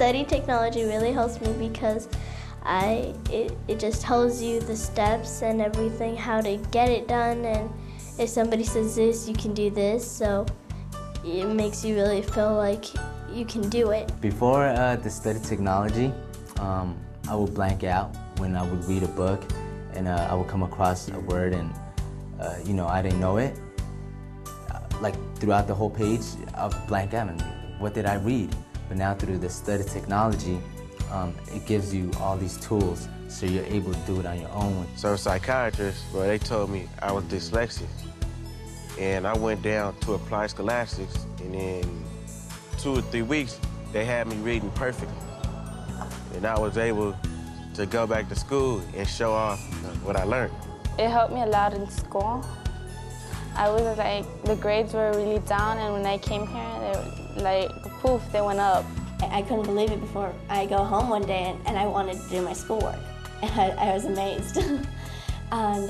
Study technology really helps me because it just tells you the steps and everything, how to get it done, and if somebody says this, you can do this, so it makes you really feel like you can do it. Before the Study technology, I would blank out when I would read a book, and I would come across a word and you know, I didn't know it. Like throughout the whole page, I would blank out and what did I read? But now through the Study technology, it gives you all these tools so you're able to do it on your own. So psychiatrists, well, they told me I was dyslexic. And I went down to Applied Scholastics, and in 2 or 3 weeks, they had me reading perfectly. And I was able to go back to school and show off what I learned. It helped me a lot in school. I was like, the grades were really down, and when I came here, they were like, poof, they went up. I couldn't believe it before I go home one day and I wanted to do my schoolwork. And I was amazed. And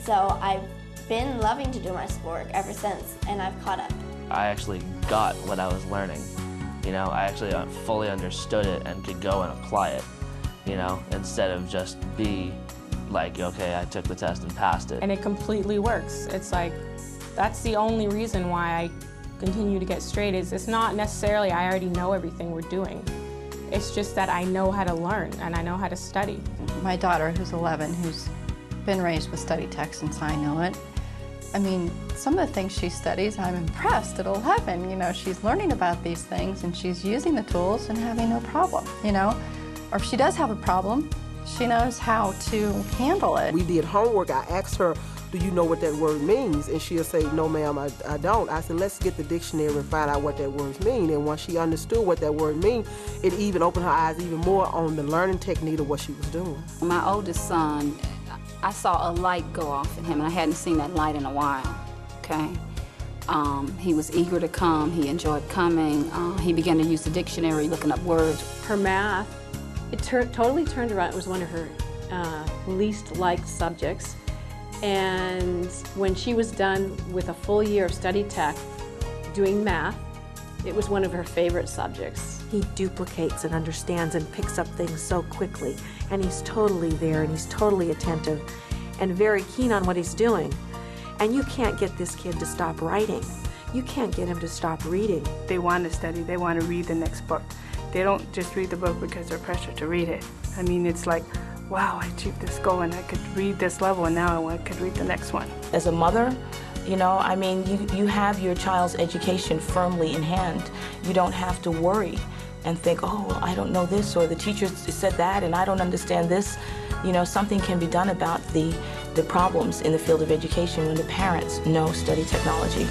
so I've been loving to do my schoolwork ever since, and I've caught up. I actually got what I was learning. You know, I actually fully understood it and could go and apply it, you know, instead of just be like, okay, I took the test and passed it. And it completely works. It's like, that's the only reason why I continue to get straight. Is it's not necessarily I already know everything we're doing. It's just that I know how to learn and I know how to study. My daughter, who's 11, who's been raised with study tech since I know it, I mean, some of the things she studies, I'm impressed at 11. You know, she's learning about these things and she's using the tools and having no problem, you know? Or if she does have a problem, she knows how to handle it. We did homework. I asked her, do you know what that word means? And she'll say, no, ma'am, I don't. I said, let's get the dictionary and find out what that word means. And once she understood what that word means, it even opened her eyes even more on the learning technique of what she was doing. My oldest son, I saw a light go off in him, and I hadn't seen that light in a while, okay? He was eager to come. He enjoyed coming. He began to use the dictionary, looking up words. Her math, it totally turned around. It was one of her least liked subjects. And when she was done with a full year of study tech doing math, it was one of her favorite subjects. He duplicates and understands and picks up things so quickly, and he's totally there and he's totally attentive and very keen on what he's doing. And you can't get this kid to stop writing. You can't get him to stop reading. They want to study, they want to read the next book. They don't just read the book because they're pressured to read it. I mean, it's like, wow, I achieved this goal and I could read this level and now I could read the next one. As a mother, you know, I mean, you have your child's education firmly in hand. You don't have to worry and think, oh, well, I don't know this, or the teacher said that and I don't understand this. You know, something can be done about the problems in the field of education when the parents know study technology.